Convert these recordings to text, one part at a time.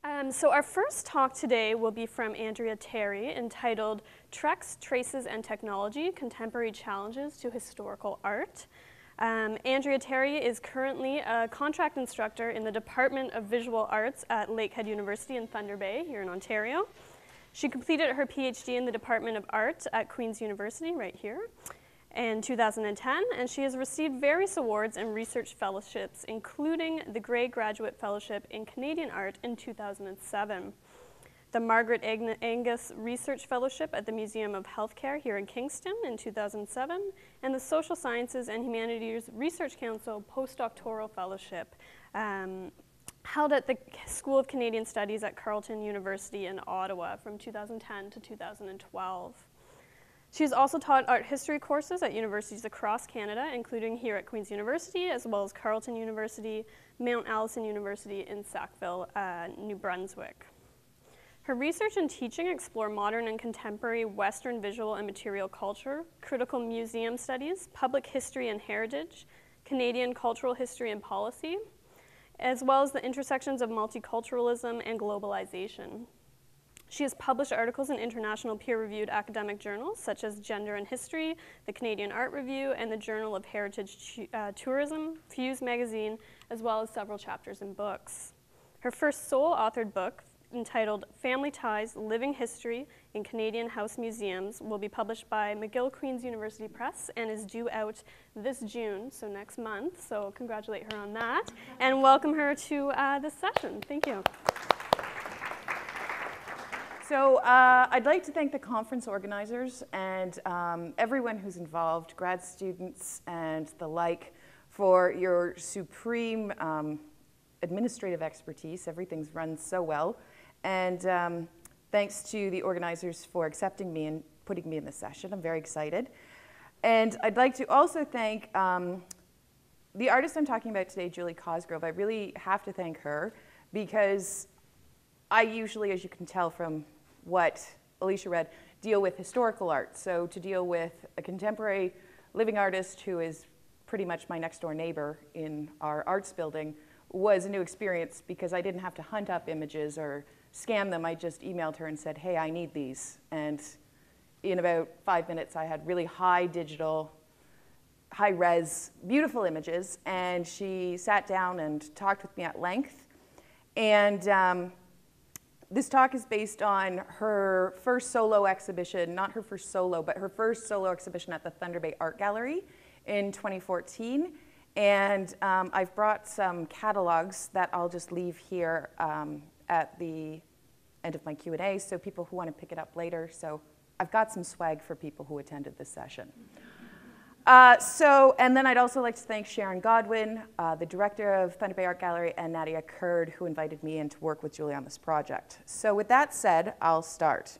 So our first talk today will be from Andrea Terry, entitled Treks, Traces, and Technology, Contemporary Challenges to Historical Art. Andrea Terry is currently a contract instructor in the Department of Visual Arts at Lakehead University in Thunder Bay, here in Ontario. She completed her PhD in the Department of Art at Queen's University, right here, in 2010, and she has received various awards and research fellowships, including the Gray Graduate Fellowship in Canadian Art in 2007, the Margaret Angus Research Fellowship at the Museum of Healthcare here in Kingston in 2007, and the Social Sciences and Humanities Research Council Postdoctoral Fellowship held at the School of Canadian Studies at Carleton University in Ottawa from 2010 to 2012. She's also taught art history courses at universities across Canada, including here at Queen's University, as well as Carleton University, Mount Allison University in Sackville, New Brunswick. Her research and teaching explore modern and contemporary Western visual and material culture, critical museum studies, public history and heritage, Canadian cultural history and policy, as well as the intersections of multiculturalism and globalization. She has published articles in international peer-reviewed academic journals such as Gender and History, the Canadian Art Review, and the Journal of Heritage Tourism, Fuse magazine, as well as several chapters in books. Her first sole-authored book, entitled Family Ties, Living History in Canadian House Museums, will be published by McGill Queen's University Press and is due out this June, so next month. So congratulate her on that, and welcome her to this session. Thank you. So I'd like to thank the conference organizers and everyone who's involved, grad students and the like, for your supreme administrative expertise. Everything's run so well. And thanks to the organizers for accepting me and putting me in this session. I'm very excited. And I'd like to also thank the artist I'm talking about today, Julie Cosgrove. I really have to thank her because I usually, as you can tell from what Alicia read, deal with historical art. So to deal with a contemporary living artist who is pretty much my next door neighbor in our arts building was a new experience because I didn't have to hunt up images or scan them. I just emailed her and said, hey, I need these. And in about 5 minutes, I had really high digital, high res, beautiful images. And she sat down and talked with me at length. And this talk is based on her first solo exhibition, not her first solo, but her first solo exhibition at the Thunder Bay Art Gallery in 2014. And I've brought some catalogs that I'll just leave here at the end of my Q&A, so people who want to pick it up later. So I've got some swag for people who attended this session. And then I'd also like to thank Sharon Godwin, the director of Thunder Bay Art Gallery, and Nadia Kurd, who invited me in to work with Julie on this project. So with that said, I'll start.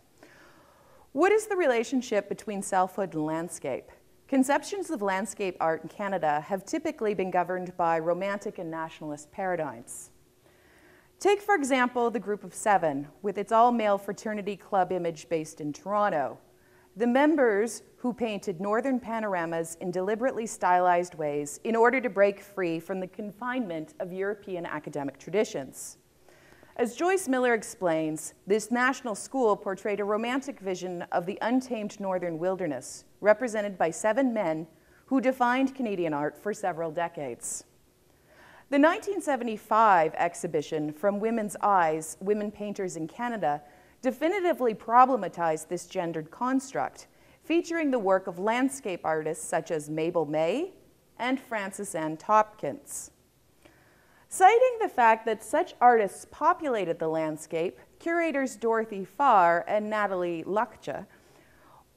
What is the relationship between selfhood and landscape? Conceptions of landscape art in Canada have typically been governed by romantic and nationalist paradigms. Take, for example, the Group of Seven, with its all-male fraternity club image based in Toronto. The members who painted northern panoramas in deliberately stylized ways in order to break free from the confinement of European academic traditions. As Joyce Miller explains, this national school portrayed a romantic vision of the untamed northern wilderness, represented by 7 men who defined Canadian art for several decades. The 1975 exhibition, From Women's Eyes, Women Painters in Canada, definitively problematized this gendered construct, featuring the work of landscape artists such as Mabel May and Frances Ann Hopkins. Citing the fact that such artists populated the landscape, curators Dorothy Farr and Natalie Luckja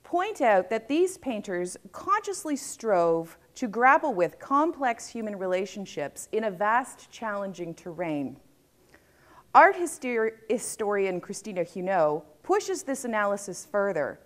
point out that these painters consciously strove to grapple with complex human relationships in a vast, challenging terrain. Art historian Christina Huneau pushes this analysis further,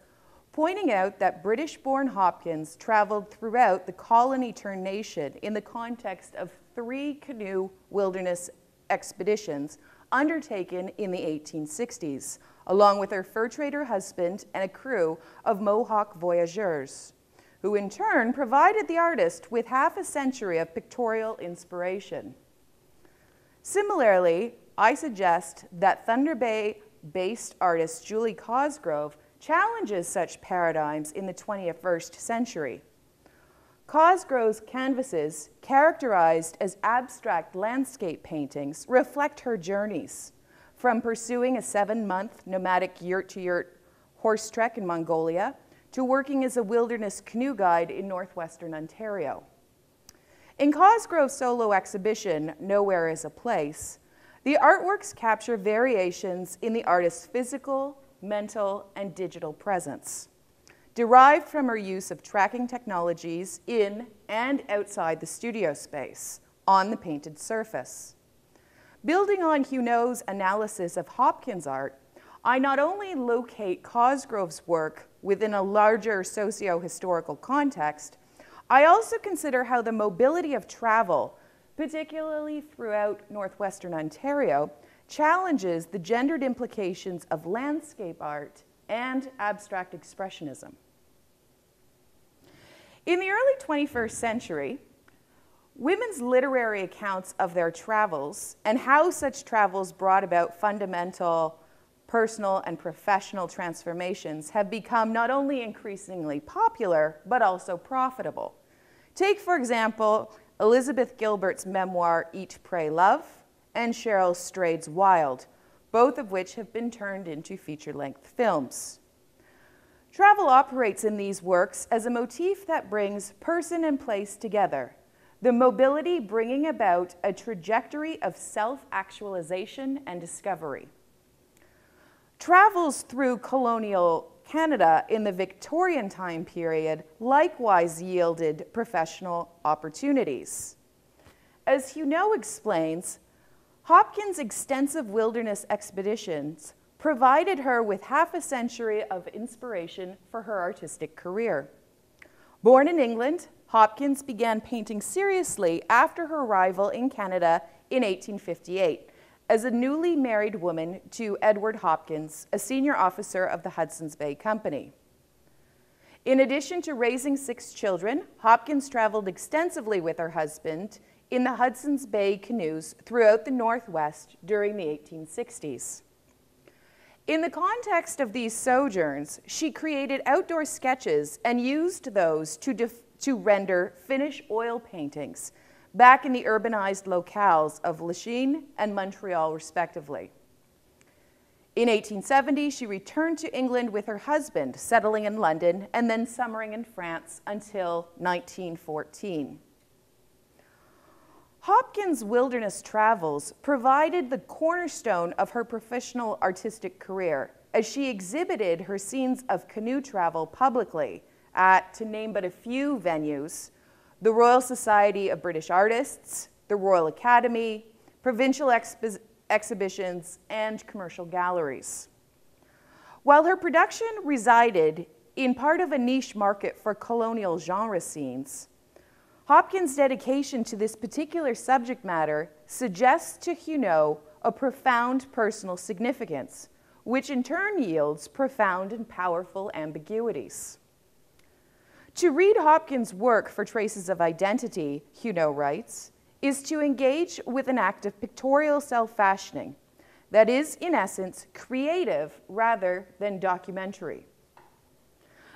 pointing out that British-born Hopkins traveled throughout the colony-turned nation in the context of 3 canoe wilderness expeditions undertaken in the 1860s, along with her fur trader husband and a crew of Mohawk voyageurs, who in turn provided the artist with half a century of pictorial inspiration. Similarly, I suggest that Thunder Bay-based artist Julie Cosgrove challenges such paradigms in the 21st century. Cosgrove's canvases, characterized as abstract landscape paintings, reflect her journeys, from pursuing a 7-month nomadic yurt-to-yurt horse trek in Mongolia to working as a wilderness canoe guide in northwestern Ontario. In Cosgrove's solo exhibition, Nowhere is a Place, the artworks capture variations in the artist's physical, mental, and digital presence, derived from her use of tracking technologies in and outside the studio space, on the painted surface. Building on Huneau's analysis of Hopkins' art, I not only locate Cosgrove's work within a larger socio-historical context, I also consider how the mobility of travel, particularly throughout northwestern Ontario, challenges the gendered implications of landscape art and abstract expressionism. In the early 21st century, women's literary accounts of their travels and how such travels brought about fundamental personal and professional transformations have become not only increasingly popular, but also profitable. Take, for example, Elizabeth Gilbert's memoir, Eat, Pray, Love, and Cheryl Strayed's Wild, both of which have been turned into feature-length films. Travel operates in these works as a motif that brings person and place together, the mobility bringing about a trajectory of self-actualization and discovery. Travels through colonial Canada in the Victorian time period likewise yielded professional opportunities. As Huneau explains, Hopkins' extensive wilderness expeditions provided her with half a century of inspiration for her artistic career. Born in England, Hopkins began painting seriously after her arrival in Canada in 1858 as a newly married woman to Edward Hopkins, a senior officer of the Hudson's Bay Company. In addition to raising 6 children, Hopkins traveled extensively with her husband in the Hudson's Bay canoes throughout the Northwest during the 1860s. In the context of these sojourns, she created outdoor sketches and used those to render finish oil paintings back in the urbanized locales of Lachine and Montreal, respectively. In 1870, she returned to England with her husband, settling in London and then summering in France until 1914. Hopkins' wilderness travels provided the cornerstone of her professional artistic career as she exhibited her scenes of canoe travel publicly at, to name but a few venues, the Royal Society of British Artists, the Royal Academy, provincial exhibitions, and commercial galleries. While her production resided in part of a niche market for colonial genre scenes, Hopkins' dedication to this particular subject matter suggests to Huneau a profound personal significance, which in turn yields profound and powerful ambiguities. To read Hopkins' work for traces of identity, Huneau writes, is to engage with an act of pictorial self-fashioning that is, in essence, creative rather than documentary.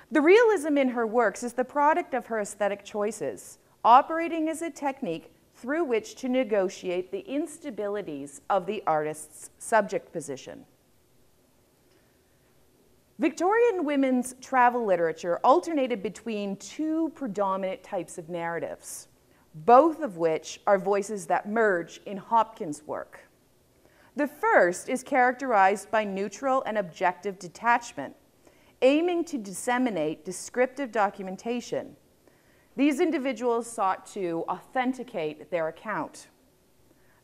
The realism in her works is the product of her aesthetic choices, operating as a technique through which to negotiate the instabilities of the artist's subject position. Victorian women's travel literature alternated between 2 predominant types of narratives, both of which are voices that merge in Hopkins' work. The first is characterized by neutral and objective detachment, aiming to disseminate descriptive documentation. These individuals sought to authenticate their account.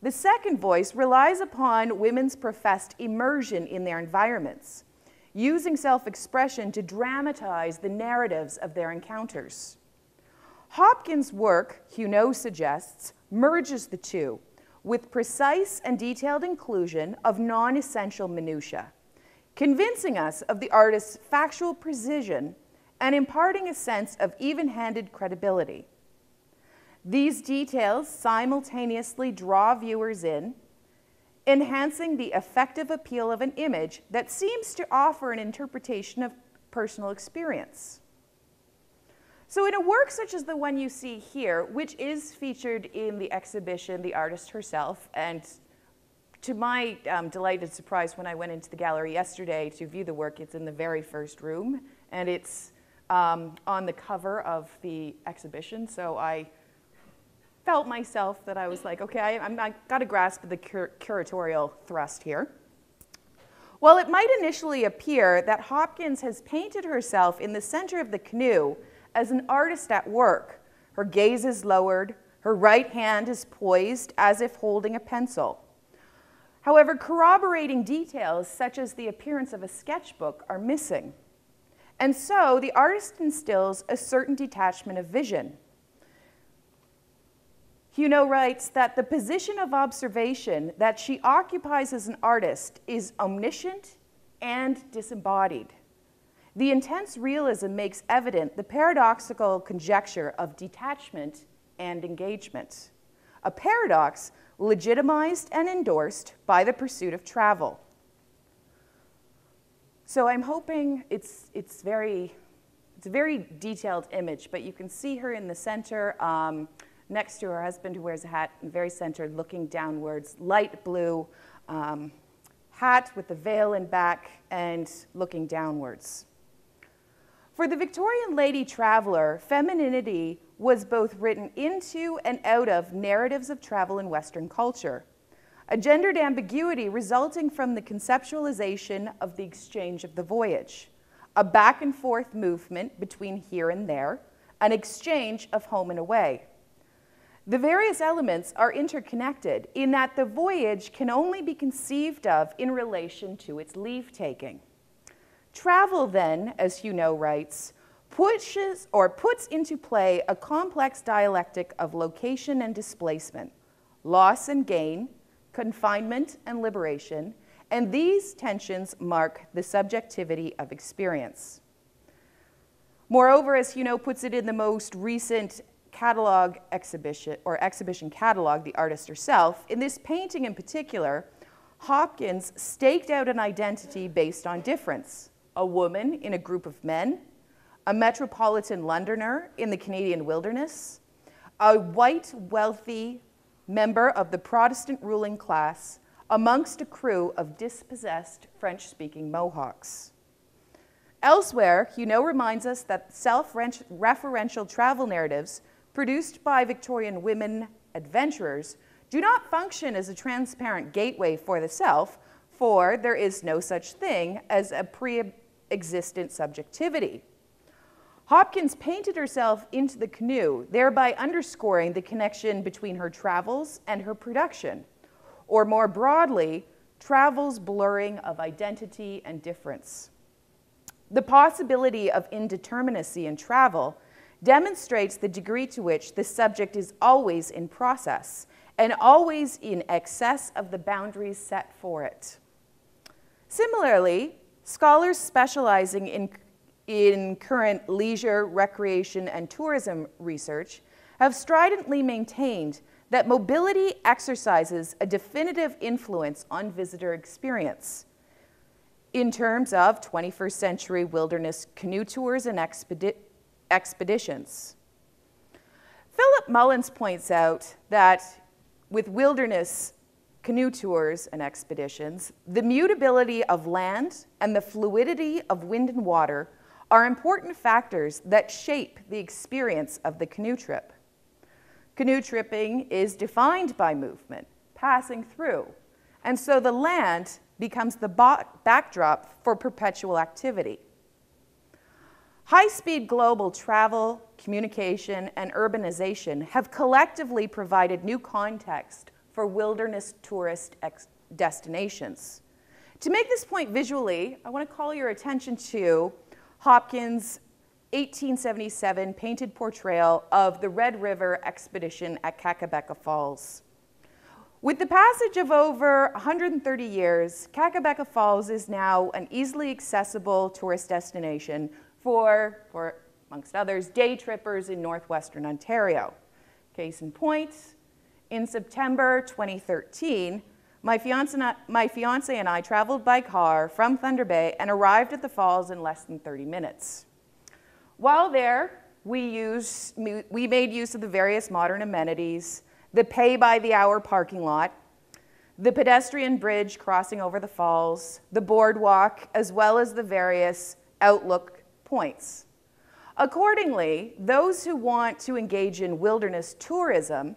The second voice relies upon women's professed immersion in their environments, using self-expression to dramatize the narratives of their encounters. Hopkins' work, Huneau suggests, merges the two with precise and detailed inclusion of non-essential minutiae, convincing us of the artist's factual precision and imparting a sense of even-handed credibility. These details simultaneously draw viewers in, enhancing the effective appeal of an image that seems to offer an interpretation of personal experience. So in a work such as the one you see here, which is featured in the exhibition, the artist herself, and to my delight and surprise when I went into the gallery yesterday to view the work, it's in the very first room, and it's on the cover of the exhibition, so I felt myself that I was like, okay, I got a grasp of the curatorial thrust here. While it might initially appear that Hopkins has painted herself in the center of the canoe as an artist at work, her gaze is lowered, her right hand is poised as if holding a pencil. However, corroborating details such as the appearance of a sketchbook are missing. And so the artist instills a certain detachment of vision. Huneau writes that the position of observation that she occupies as an artist is omniscient and disembodied. The intense realism makes evident the paradoxical conjecture of detachment and engagement, a paradox legitimized and endorsed by the pursuit of travel. So I'm hoping it's a very detailed image, but you can see her in the center next to her husband who wears a hat, very centered, looking downwards, light blue hat with the veil in back and looking downwards. For the Victorian lady traveler, femininity was both written into and out of narratives of travel in Western culture, a gendered ambiguity resulting from the conceptualization of the exchange of the voyage, a back and forth movement between here and there, an exchange of home and away. The various elements are interconnected in that the voyage can only be conceived of in relation to its leave-taking. Travel then, as Huneau writes, puts into play a complex dialectic of location and displacement, loss and gain, confinement and liberation, and these tensions mark the subjectivity of experience. Moreover, as Huneau puts it in the most recent exhibition catalog, the artist herself, in this painting in particular, Hopkins staked out an identity based on difference, a woman in a group of men, a metropolitan Londoner in the Canadian wilderness, a white, wealthy member of the Protestant ruling class amongst a crew of dispossessed French-speaking Mohawks. Elsewhere, Huneau reminds us that self-referential travel narratives produced by Victorian women adventurers do not function as a transparent gateway for the self, for there is no such thing as a pre-existent subjectivity. Hopkins painted herself into the canoe, thereby underscoring the connection between her travels and her production, or more broadly, travel's blurring of identity and difference. The possibility of indeterminacy in travel demonstrates the degree to which the subject is always in process and always in excess of the boundaries set for it. Similarly, scholars specializing in current leisure, recreation, and tourism research have stridently maintained that mobility exercises a definitive influence on visitor experience in terms of 21st century wilderness canoe tours and expeditions. Philip Mullins points out that with wilderness canoe tours and expeditions, the mutability of land and the fluidity of wind and water are important factors that shape the experience of the canoe trip. Canoe tripping is defined by movement, passing through, and so the land becomes the backdrop for perpetual activity. High-speed global travel, communication, and urbanization have collectively provided new context for wilderness tourist destinations. To make this point visually, I want to call your attention to Hopkins' 1877 painted portrayal of the Red River expedition at Kakabeka Falls. With the passage of over 130 years, Kakabeka Falls is now an easily accessible tourist destination for, amongst others, day trippers in northwestern Ontario. Case in point, in September 2013, My fiance and I traveled by car from Thunder Bay and arrived at the falls in less than 30 minutes. While there, we made use of the various modern amenities, the pay-by-the-hour parking lot, the pedestrian bridge crossing over the falls, the boardwalk, as well as the various outlook points. Accordingly, those who want to engage in wilderness tourism,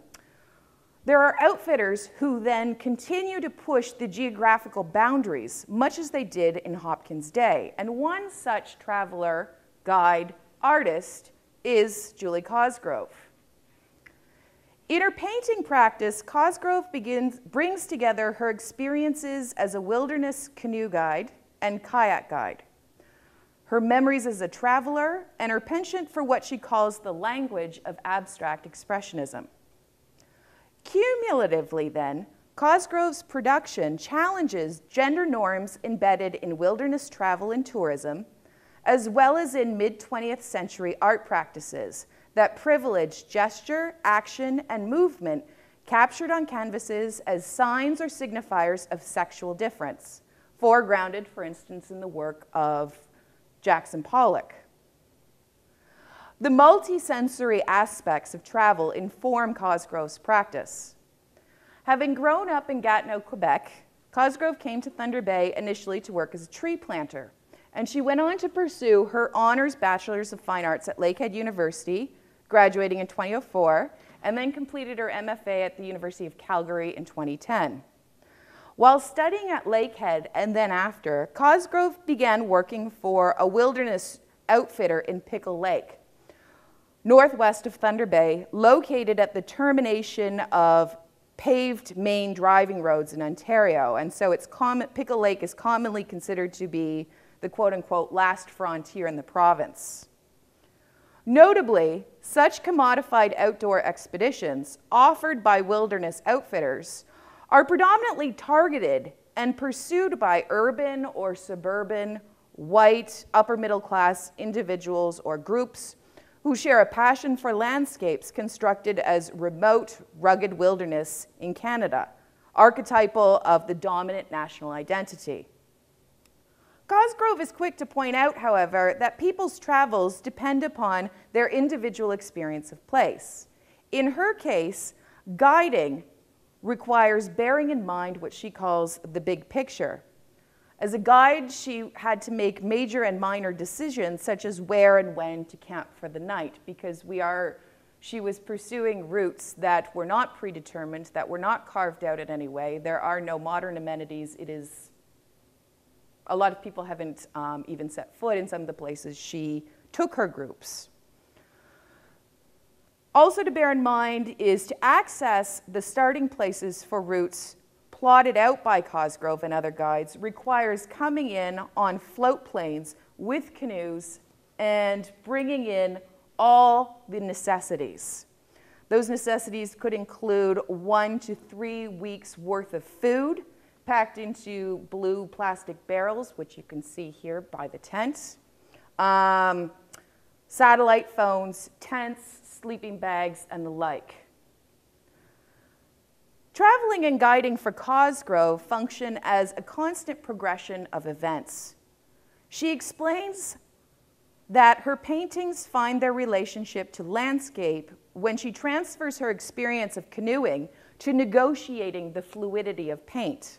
there are outfitters who then continue to push the geographical boundaries, much as they did in Hopkins' day. And one such traveler, guide, artist is Julie Cosgrove. In her painting practice, Cosgrove brings together her experiences as a wilderness canoe guide and kayak guide, her memories as a traveler, and her penchant for what she calls the language of abstract expressionism. Cumulatively, then, Cosgrove's production challenges gender norms embedded in wilderness travel and tourism, as well as in mid-20th century art practices that privilege gesture, action, and movement captured on canvases as signs or signifiers of sexual difference, foregrounded, for instance, in the work of Jackson Pollock. The multisensory aspects of travel inform Cosgrove's practice. Having grown up in Gatineau, Quebec, Cosgrove came to Thunder Bay initially to work as a tree planter, and she went on to pursue her honors Bachelor's of Fine Arts at Lakehead University, graduating in 2004, and then completed her MFA at the University of Calgary in 2010. While studying at Lakehead and then after, Cosgrove began working for a wilderness outfitter in Pickle Lake, northwest of Thunder Bay, located at the termination of paved main driving roads in Ontario. And so Pickle Lake is commonly considered to be the quote-unquote last frontier in the province. Notably, such commodified outdoor expeditions offered by wilderness outfitters are predominantly targeted and pursued by urban or suburban, white, upper middle class individuals or groups who share a passion for landscapes constructed as remote, rugged wilderness in Canada, archetypal of the dominant national identity. Cosgrove is quick to point out, however, that people's travels depend upon their individual experience of place. In her case, guiding requires bearing in mind what she calls the big picture. As a guide, she had to make major and minor decisions, such as where and when to camp for the night, because she was pursuing routes that were not predetermined, that were not carved out in any way. There are no modern amenities. A lot of people haven't even set foot in some of the places she took her groups. Also to bear in mind is to access the starting places for routes plotted out by Cosgrove and other guides requires coming in on float planes with canoes and bringing in all the necessities. Those necessities could include 1 to 3 weeks worth of food, packed into blue plastic barrels, which you can see here by the tent, satellite phones, tents, sleeping bags, and the like. Traveling and guiding for Cosgrove function as a constant progression of events. She explains that her paintings find their relationship to landscape when she transfers her experience of canoeing to negotiating the fluidity of paint.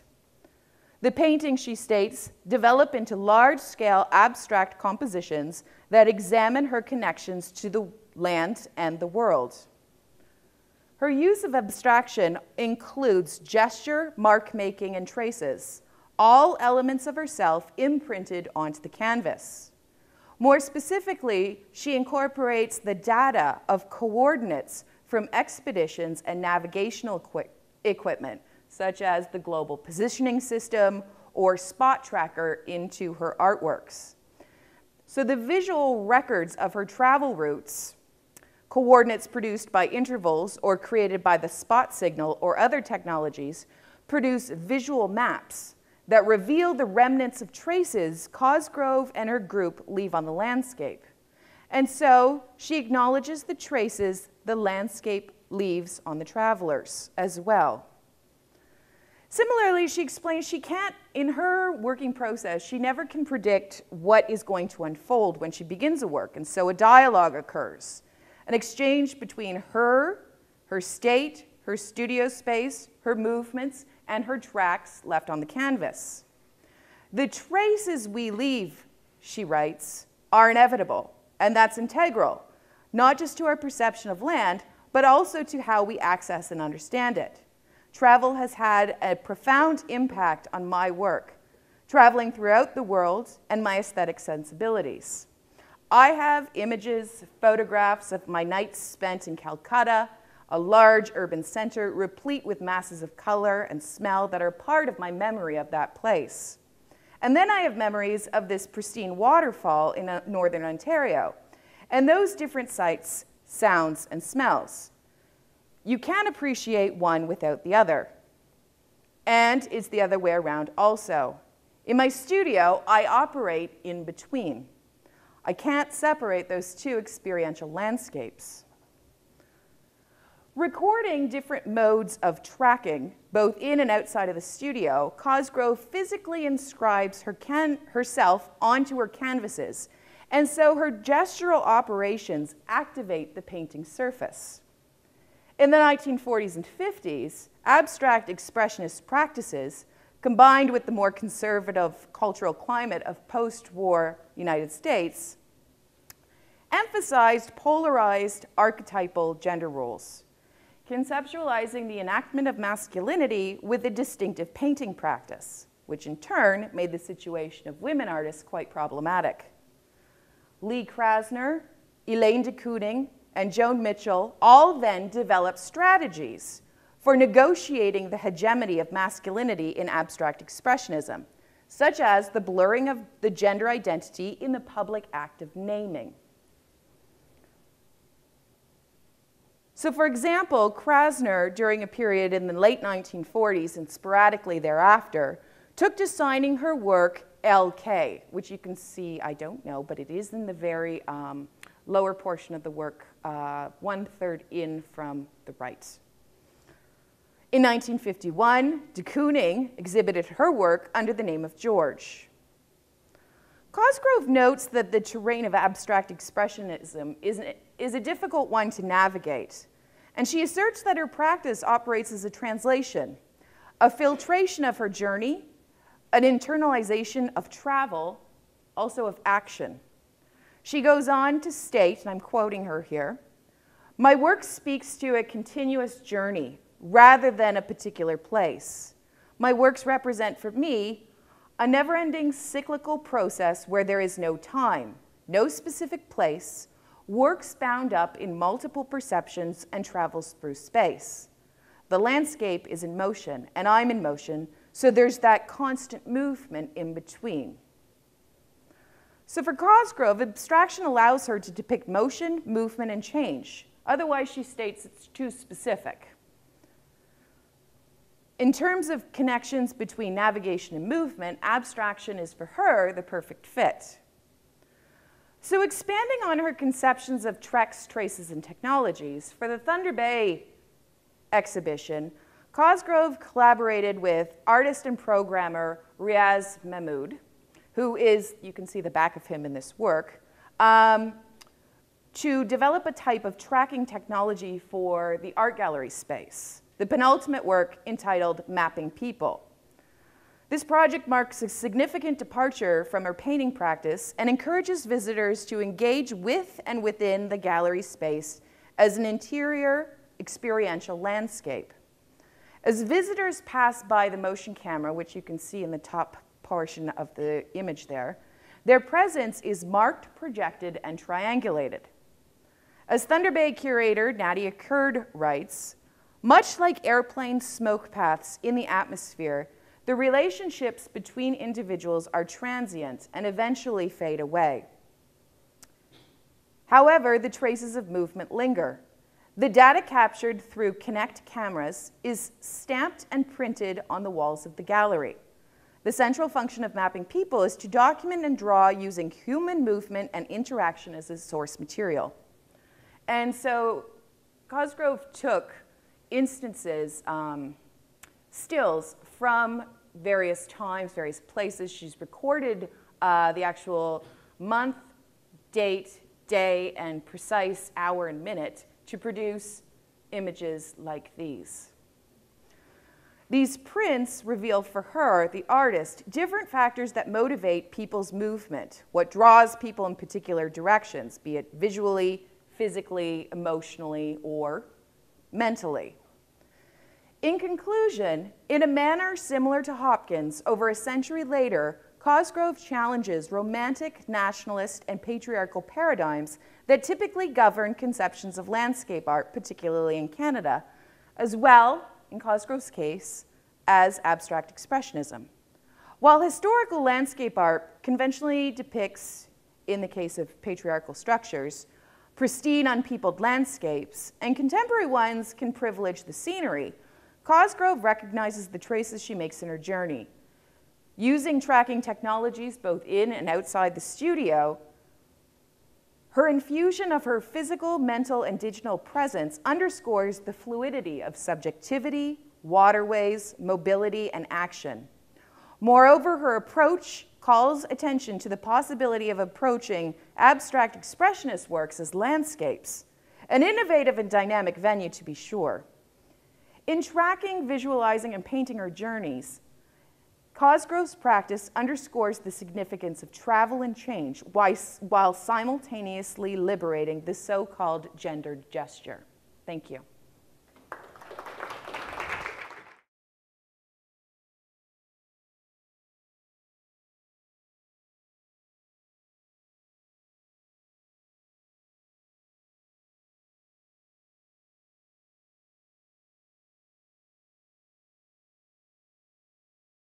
The paintings, she states, develop into large-scale abstract compositions that examine her connections to the land and the world. Her use of abstraction includes gesture, mark-making, and traces, all elements of herself imprinted onto the canvas. More specifically, she incorporates the data of coordinates from expeditions and navigational equipment, such as the Global Positioning System or Spot Tracker, into her artworks. So the visual records of her travel routes, coordinates produced by intervals or created by the spot signal or other technologies, produce visual maps that reveal the remnants of traces Cosgrove and her group leave on the landscape. And so she acknowledges the traces the landscape leaves on the travelers as well. Similarly, she explains she can't, in her working process, she never can predict what is going to unfold when she begins a work, and so a dialogue occurs, an exchange between her state, her studio space, her movements, and her tracks left on the canvas. The traces we leave, she writes, are inevitable, and that's integral, not just to our perception of land, but also to how we access and understand it. Travel has had a profound impact on my work, traveling throughout the world and my aesthetic sensibilities. I have images, photographs of my nights spent in Calcutta, a large urban center replete with masses of color and smell that are part of my memory of that place. And then I have memories of this pristine waterfall in northern Ontario, and those different sights, sounds, and smells. You can't appreciate one without the other. And it's the other way around also. In my studio, I operate in between. I can't separate those two experiential landscapes. Recording different modes of tracking, both in and outside of the studio, Cosgrove physically inscribes herself onto her canvases, and so her gestural operations activate the painting surface. In the 1940s and 50s, abstract expressionist practices, combined with the more conservative cultural climate of post-war United States, emphasized polarized archetypal gender roles, conceptualizing the enactment of masculinity with a distinctive painting practice, which in turn made the situation of women artists quite problematic. Lee Krasner, Elaine de Kooning, and Joan Mitchell all then developed strategies for negotiating the hegemony of masculinity in abstract expressionism, such as the blurring of the gender identity in the public act of naming. So for example, Krasner, during a period in the late 1940s and sporadically thereafter, took to signing her work LK, which you can see, I don't know, but it is in the very lower portion of the work, 1/3 in from the right. In 1951, de Kooning exhibited her work under the name of George. Cosgrove notes that the terrain of abstract expressionism is a difficult one to navigate, and she asserts that her practice operates as a translation, a filtration of her journey, an internalization of travel, also of action. She goes on to state, and I'm quoting her here, "My work speaks to a continuous journey rather than a particular place. My works represent for me a never-ending cyclical process where there is no time, no specific place, works bound up in multiple perceptions and travels through space. The landscape is in motion, and I'm in motion, so there's that constant movement in between." So for Cosgrove, abstraction allows her to depict motion, movement, and change. Otherwise, she states it's too specific. In terms of connections between navigation and movement, abstraction is for her the perfect fit. So expanding on her conceptions of treks, traces, and technologies, for the Thunder Bay exhibition, Cosgrove collaborated with artist and programmer Riaz Mahmoud, who is, you can see the back of him in this work, to develop a type of tracking technology for the art gallery space, the penultimate work entitled Mapping People. This project marks a significant departure from her painting practice and encourages visitors to engage with and within the gallery space as an interior experiential landscape. As visitors pass by the motion camera, which you can see in the top portion of the image there, their presence is marked, projected, and triangulated. As Thunder Bay curator Nadia Kurd writes, "Much like airplane smoke paths in the atmosphere, the relationships between individuals are transient and eventually fade away. However, the traces of movement linger. The data captured through Kinect cameras is stamped and printed on the walls of the gallery. The central function of Mapping People is to document and draw using human movement and interaction as a source material." And so Cosgrove took instances, stills from various times, various places. She's recorded the actual month, date, day, and precise hour and minute to produce images like these. These prints reveal for her, the artist, different factors that motivate people's movement, what draws people in particular directions, be it visually, physically, emotionally, or mentally. In conclusion, in a manner similar to Hopkins, over a century later, Cosgrove challenges romantic, nationalist, and patriarchal paradigms that typically govern conceptions of landscape art, particularly in Canada, as well, in Cosgrove's case, as abstract expressionism. While historical landscape art conventionally depicts, in the case of patriarchal structures, pristine, unpeopled landscapes, and contemporary ones can privilege the scenery, Cosgrove recognizes the traces she makes in her journey. Using tracking technologies both in and outside the studio, her infusion of her physical, mental, and digital presence underscores the fluidity of subjectivity, waterways, mobility, and action. Moreover, her approach calls attention to the possibility of approaching abstract expressionist works as landscapes, an innovative and dynamic venue to be sure. In tracking, visualizing, and painting her journeys, Cosgrove's practice underscores the significance of travel and change while simultaneously liberating the so-called gendered gesture. Thank you.